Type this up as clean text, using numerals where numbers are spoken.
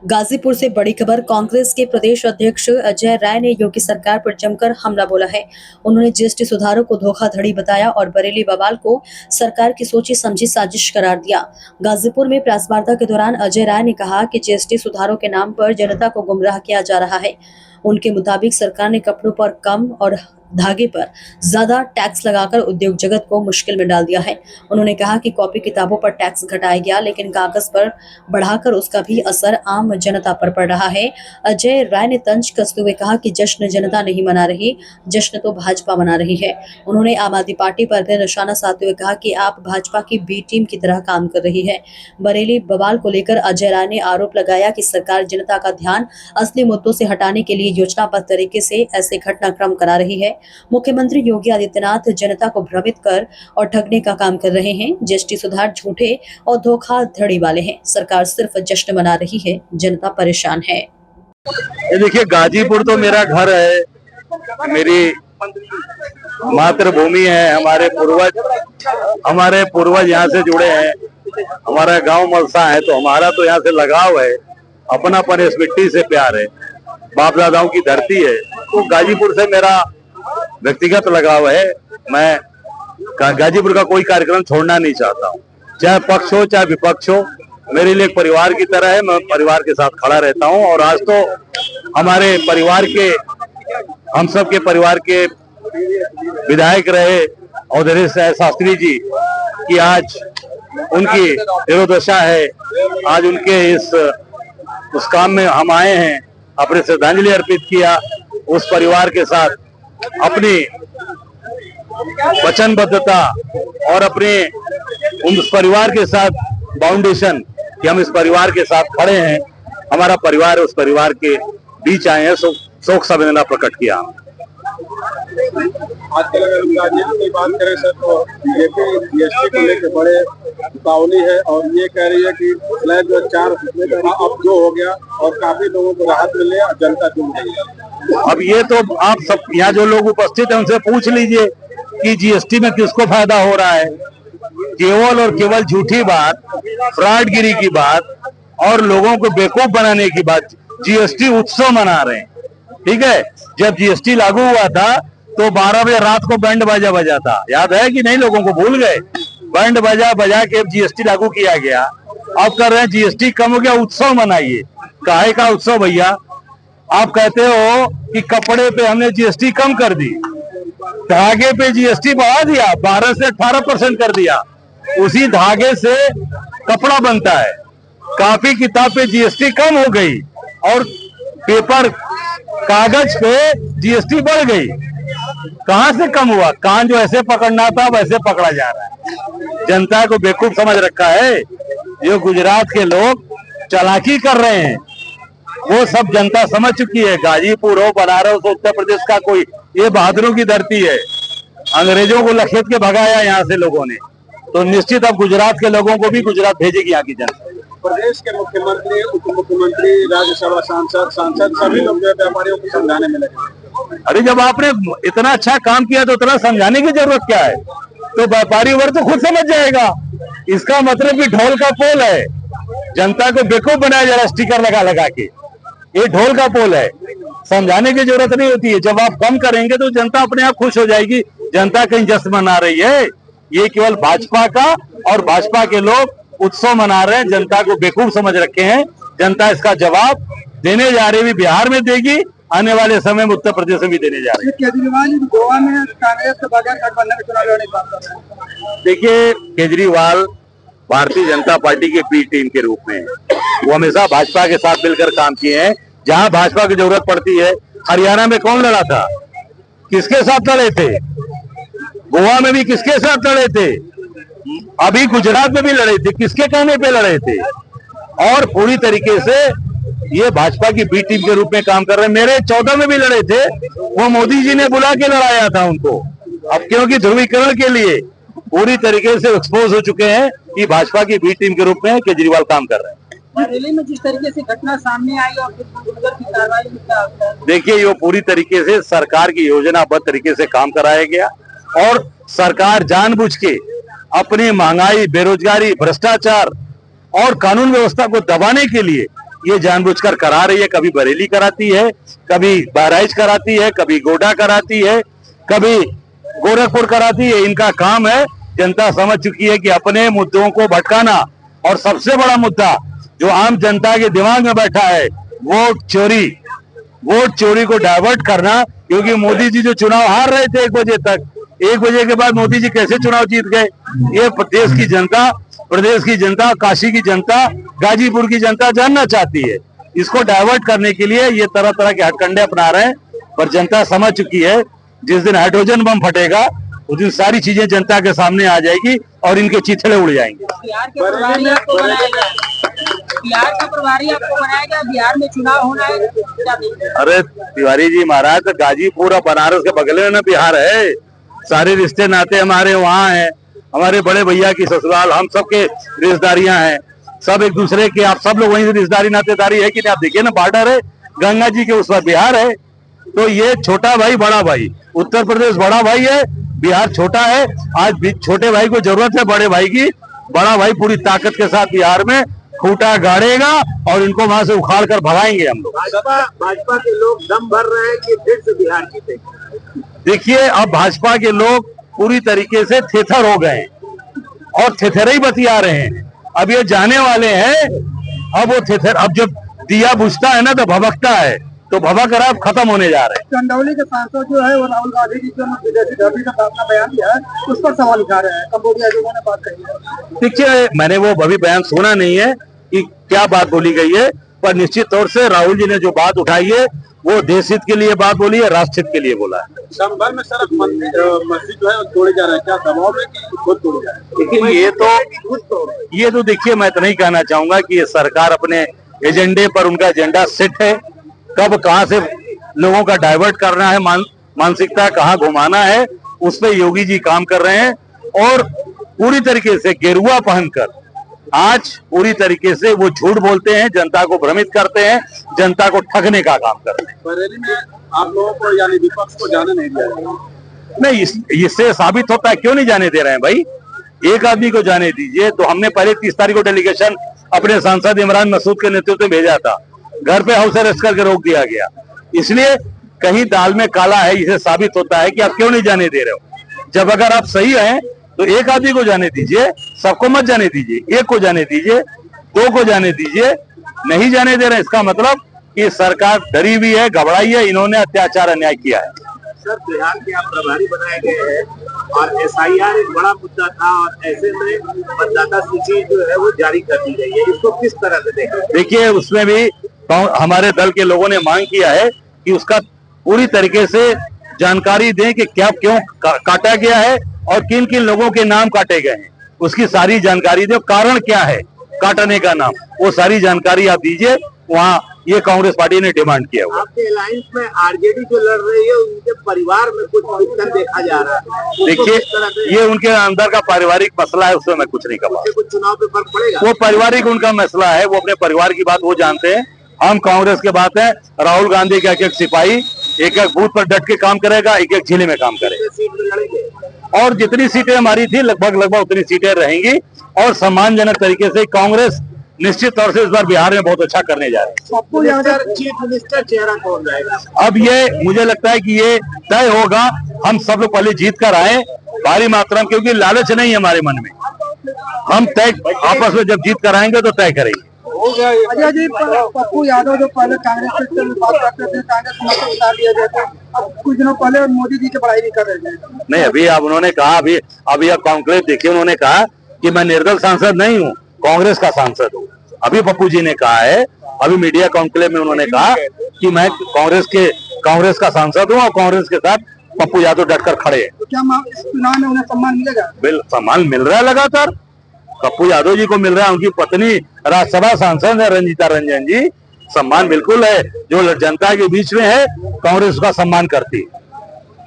गाजीपुर से बड़ी खबर। कांग्रेस के प्रदेश अध्यक्ष अजय राय ने योगी सरकार पर जमकर हमला बोला है। उन्होंने जीएसटी सुधारों को धोखाधड़ी बताया और बरेली बवाल को सरकार की सोची समझी साजिश करार दिया। गाजीपुर में प्रेस वार्ता के दौरान अजय राय ने कहा कि जीएसटी सुधारों के नाम पर जनता को गुमराह किया जा रहा है। उनके मुताबिक सरकार ने कपड़ों पर कम और धागे पर ज्यादा टैक्स लगाकर उद्योग जगत को मुश्किल में डाल दिया है। उन्होंने कहा कि कॉपी किताबों पर टैक्स घटाया गया, लेकिन कागज पर बढ़ाकर उसका भी असर आम जनता पर पड़ रहा है। अजय राय ने तंज कसते हुए कहा कि जश्न जनता नहीं मना रही, जश्न तो भाजपा मना रही है। उन्होंने आम आदमी पार्टी पर भी निशाना साधते हुए कहा कि आप भाजपा की बी टीम की तरह काम कर रही है। बरेली बवाल को लेकर अजय राय ने आरोप लगाया कि सरकार जनता का ध्यान असली मुद्दों से हटाने के लिए योजनाबद्ध तरीके से ऐसे घटनाक्रम करा रही है। मुख्यमंत्री योगी आदित्यनाथ जनता को भ्रमित कर और ठगने का काम कर रहे हैं। जीएसटी सुधार झूठे और धोखाधड़ी वाले हैं। सरकार सिर्फ जश्न मना रही है, जनता परेशान है। ये देखिए, गाजीपुर तो मेरा घर है, मेरी मातृभूमि है। हमारे पूर्वज यहाँ से जुड़े हैं। हमारा गांव मलसा है, तो हमारा तो यहाँ से लगाव है, अपनापन, इस मिट्टी से प्यार है, बाप दादाओं की धरती है। तो गाजीपुर से मेरा व्यक्तिगत लगाव है। मैं गाजीपुर का कोई कार्यक्रम छोड़ना नहीं चाहता हूँ, चाहे पक्ष हो चाहे विपक्ष हो। मेरे लिए एक परिवार की तरह है, मैं परिवार के साथ खड़ा रहता हूँ। और आज तो हमारे परिवार के, हम सब के परिवार के विधायक रहे औधेश शास्त्री जी की आज उनकी देरोदशा है। आज उनके उस काम में हम आए हैं, अपने श्रद्धांजलि अर्पित किया। उस परिवार के साथ अपनी वचनबद्धता और अपने उस परिवार के साथ फाउंडेशन कि हम इस परिवार के साथ खड़े हैं। हमारा परिवार, उस परिवार के बीच आए हैं, शोक संवेदना प्रकट किया। आजकल अगर गाजीपुर की बात करें सर, तो जीएसटी को लेकर बड़े उतावली है और ये कह रही है कि स्लैब जो 4 अब जो हो गया और काफी लोगों को राहत मिले, जनता चुन रही है। अब ये तो आप सब यहाँ जो लोग उपस्थित हैं उनसे पूछ लीजिए कि जीएसटी में किसको फायदा हो रहा है। केवल और केवल झूठी बात, फ्रॉडगिरी की बात और लोगों को बेवकूफ बनाने की बात। जीएसटी उत्सव मना रहे हैं, ठीक है। जब जीएसटी लागू हुआ था तो 12 बजे रात को बैंड बाजा बजा था, याद है कि नहीं? लोगों को भूल गए। बैंड बाजा बजा के जीएसटी लागू किया गया। अब कर रहे हैं जीएसटी कम हो गया, उत्सव मनाइए। काहे का उत्सव भैया? आप कहते हो कि कपड़े पे हमने जीएसटी कम कर दी, धागे पे जीएसटी बढ़ा दिया, 12 से 18% कर दिया। उसी धागे से कपड़ा बनता है। कॉपी किताब पे जीएसटी कम हो गई और पेपर कागज पे जीएसटी बढ़ गई। कहां से कम हुआ? कान जो ऐसे पकड़ना था वैसे पकड़ा जा रहा है। जनता को बेवकूफ समझ रखा है। जो गुजरात के लोग चालाकी कर रहे हैं वो सब जनता समझ चुकी है। गाजीपुर हो, बनारस हो, उत्तर प्रदेश का कोई, ये बहादुरों की धरती है। अंग्रेजों को लखेत के भगाया यहाँ से लोगों ने, तो निश्चित अब गुजरात के लोगों को भी गुजरात भेजेगी यहाँ की जनता। प्रदेश के मुख्यमंत्री, उप मुख्यमंत्री, राज्यसभा सांसद सभी लोग जो व्यापारियों को समझाने में लगे। अरे जब आपने इतना अच्छा काम किया तो इतना समझाने की जरूरत क्या है? तो व्यापारी वर्ग तो खुद समझ जाएगा। इसका मतलब कि ढोल का पोल है, जनता को बेवकूफ बनाया जा रहा है स्टिकर लगा लगा के। ये ढोल का पोल है, समझाने की जरूरत नहीं होती है। जब आप कम करेंगे तो जनता अपने आप खुश हो जाएगी। जनता कहीं जश्न मना रही है? ये केवल भाजपा का और भाजपा के लोग उत्सव मना रहे हैं। जनता को बेवकूफ समझ रखे हैं। जनता इसका जवाब देने जा रही है, बिहार में देगी, आने वाले समय में उत्तर प्रदेश में भी देने जा रही है। केजरीवाल गोवा में कांग्रेस के बगैर गठबंधन में चुनाव लड़ने की बात कर रहे हैं। देखिए, केजरीवाल भारतीय जनता पार्टी के बी टीम के रूप में वो हमेशा भाजपा के साथ मिलकर काम किए हैं। जहां भाजपा की जरूरत पड़ती है, हरियाणा में कौन लड़ा था? किसके साथ लड़े थे? गोवा में भी किसके साथ लड़े थे? अभी गुजरात में भी लड़े थे, किसके कहने पे लड़े थे? और पूरी तरीके से ये भाजपा की बी टीम के रूप में काम कर रहे हैं। मेरे 14 में भी लड़े थे, वो मोदी जी ने बुला के लड़ाया था उनको। अब क्योंकि ध्रुवीकरण के लिए पूरी तरीके से एक्सपोज हो चुके हैं कि भाजपा की बी टीम के रूप में केजरीवाल काम कर रहे हैं। दिल्ली में जिस तरीके से घटना सामने आई और की कार्रवाई, देखिए, ये पूरी तरीके से सरकार की योजनाबद्ध तरीके से काम कराया गया और सरकार जानबूझ के अपनी महंगाई, बेरोजगारी, भ्रष्टाचार और कानून व्यवस्था को दबाने के लिए ये जानबूझकर करा रही है। कभी बरेली कराती है, कभी बहराइच कराती है, कभी गोड्डा कराती है, कभी गोरखपुर कराती है। इनका काम है, जनता समझ चुकी है कि अपने मुद्दों को भटकाना, और सबसे बड़ा मुद्दा जो आम जनता के दिमाग में बैठा है, वोट चोरी को डाइवर्ट करना। क्योंकि मोदी जी जो चुनाव हार रहे थे 1 बजे तक, 1 बजे के बाद मोदी जी कैसे चुनाव जीत गए, ये प्रदेश की जनता, काशी की जनता, गाजीपुर की जनता जानना चाहती है। इसको डाइवर्ट करने के लिए ये तरह तरह के हथकंडे अपना रहे हैं, पर जनता समझ चुकी है जिस दिन हाइड्रोजन बम फटेगा उस दिन सारी चीजें जनता के सामने आ जाएगी और इनके चिथड़े उड़ जाएंगे। बिहार के प्रभारी आपको बनाया गया, बिहार का प्रभारी आपको बनाया गया, बिहार में चुनाव होना है, क्या देखते हैं? अरे तिवारी जी महाराज, तो गाजीपुर और बनारस के बगल में ना बिहार है। सारे रिश्ते नाते हमारे वहाँ हैं, हमारे बड़े भैया की ससुराल, हम सबके रिश्तेदारियां हैं, सब एक दूसरे के, आप सब लोग वहीं से रिश्तेदारी नातेदारी है कि नहीं? आप देखिए ना, बॉर्डर है गंगा जी के, उस पर बिहार है। तो ये छोटा भाई बड़ा भाई, उत्तर प्रदेश बड़ा भाई है, बिहार छोटा है। आज भी छोटे भाई को जरूरत है बड़े भाई की। बड़ा भाई पूरी ताकत के साथ बिहार में खूंटा गाड़ेगा और इनको वहां से उखाड़ कर भगाएंगे हम लोग। भाजपा के लोग दम भर रहे हैं कि फिर से बिहार जीतेंगे। देखिए, अब भाजपा के लोग पूरी तरीके से थेथर हो गए और थेथर ही बतिया रहे हैं। अब ये जाने वाले हैं, अब वो थेथर, अब जब दिया बुझता है ना तो भभकता है, तो भभक कर अब खत्म होने जा रहे हैं। चंदौली के सांसद जो है वो राहुल गांधी जी जो विदेशी धरती का अपना बयान दिया है, उस पर सवाल उठा रहे हैं। कंबोडिया जो उन्होंने बात कही है, देखिए, मैंने वो अभी बयान सुना नहीं है कि क्या बात बोली गई है, पर निश्चित तौर से राहुल जी ने जो बात उठाई है वो देश हित के लिए बात बोली है, राष्ट्र हित के लिए बोला है। संभल में सर मस्जिद जो है तोड़े जा रहे हैं, क्या दबाव में कि खुद तोड़े जा रहे हैं? लेकिन ये तो देखिए, मैं तो नहीं कहना चाहूंगा कि ये सरकार अपने एजेंडे पर, उनका एजेंडा सेट है, कब कहां से लोगों का डाइवर्ट करना है, मानसिकता कहां घुमाना है, उस पर योगी जी काम कर रहे हैं। और पूरी तरीके से गेरुआ पहनकर आज पूरी तरीके से वो झूठ बोलते हैं, जनता को भ्रमित करते हैं, जनता को ठगने का काम करते हैं। बरेली में आप लोगों को यानी विपक्ष को जाने नहीं दिया जाएगा? नहीं, इससे साबित होता है क्यों नहीं जाने दे रहे हैं भाई। एक आदमी को जाने दीजिए। तो हमने पहले 30 तारीख को डेलीगेशन अपने सांसद इमरान मसूद के नेतृत्व में भेजा था, घर पे हाउस अरेस्ट करके रोक दिया गया। इसलिए कहीं दाल में काला है, इसे साबित होता है कि आप क्यों नहीं जाने दे रहे हो। जब अगर आप सही हैं तो एक आदमी को जाने दीजिए, सबको मत जाने दीजिए, एक को जाने दीजिए, 2 को जाने दीजिए। नहीं जाने दे रहे, इसका मतलब कि सरकार डरी हुई है, घबराई है, इन्होंने अत्याचार अन्याय किया है। सर, बिहार के आप प्रभारी बनाए गए हैं और SIR एक बड़ा मुद्दा था, और ऐसे में मतदाता सूची जो है वो जारी कर दी गई है, इसको किस तरह से देखें? देखिए, उसमें भी हमारे दल के लोगों ने मांग किया है कि उसका पूरी तरीके से जानकारी दें कि क्या क्यों काटा गया है और किन किन लोगों के नाम काटे गए हैं, उसकी सारी जानकारी दें। कारण क्या है काटने का नाम, वो सारी जानकारी आप दीजिए। वहाँ ये कांग्रेस पार्टी ने डिमांड किया हुआ। आपके अलायंस में RJD जो लड़ रही है, उनके परिवार में कुछ विघटन देखा जा रहा है। देखिए, ये उनके अंदर का पारिवारिक मसला है, उसमें मैं कुछ नहीं कहूँगा। कुछ चुनाव पे फर्क पड़ेगा? वो पारिवारिक उनका मसला है, वो अपने परिवार की बात वो जानते हैं। हम कांग्रेस के बात है, राहुल गांधी का एक सिपाही एक बूथ पर डट के काम करेगा, एक जिले में काम करेगा। सीट में लड़ेंगे और जितनी सीटें हमारी थी लगभग उतनी सीटें रहेंगी, और सम्मानजनक तरीके से कांग्रेस निश्चित तौर से इस बार बिहार में बहुत अच्छा करने जा रही है। चीफ मिनिस्टर चेहरा कौन रहेगा? अब ये मुझे लगता है कि ये तय होगा। हम सब लोग पहले जीत कर आए भारी मात्रा में, क्योंकि लालच नहीं है हमारे मन में। हम तय आपस में जब जीत कर आएंगे तो तय करेंगे। अजय जी, पप्पू यादव जो पहले कांग्रेस से बात करते थे, कांग्रेस में उतार दिया गया था, अब कुछ दिनों पहले मोदी जी की पढ़ाई नहीं कर रहे थे। नहीं, अभी अब उन्होंने कहा, अभी आप कॉन्क्लेव देखिए, उन्होंने कहा कि मैं निर्दल सांसद नहीं हूँ, कांग्रेस का सांसद हूँ। अभी पप्पू जी ने कहा है, अभी मीडिया कॉन्क्लेव में उन्होंने कहा कि मैं कांग्रेस का सांसद हूँ और कांग्रेस के साथ पप्पू यादव डटकर खड़े हैं। तो क्या इस चुनाव में उन्हें सम्मान मिलेगा? सम्मान मिल रहा है लगातार, पप्पू यादव जी को मिल रहा है, उनकी पत्नी राज्यसभा सांसद है रंजीता रंजन जी। सम्मान बिल्कुल है, जो जनता के बीच में है, कांग्रेस का सम्मान करती है।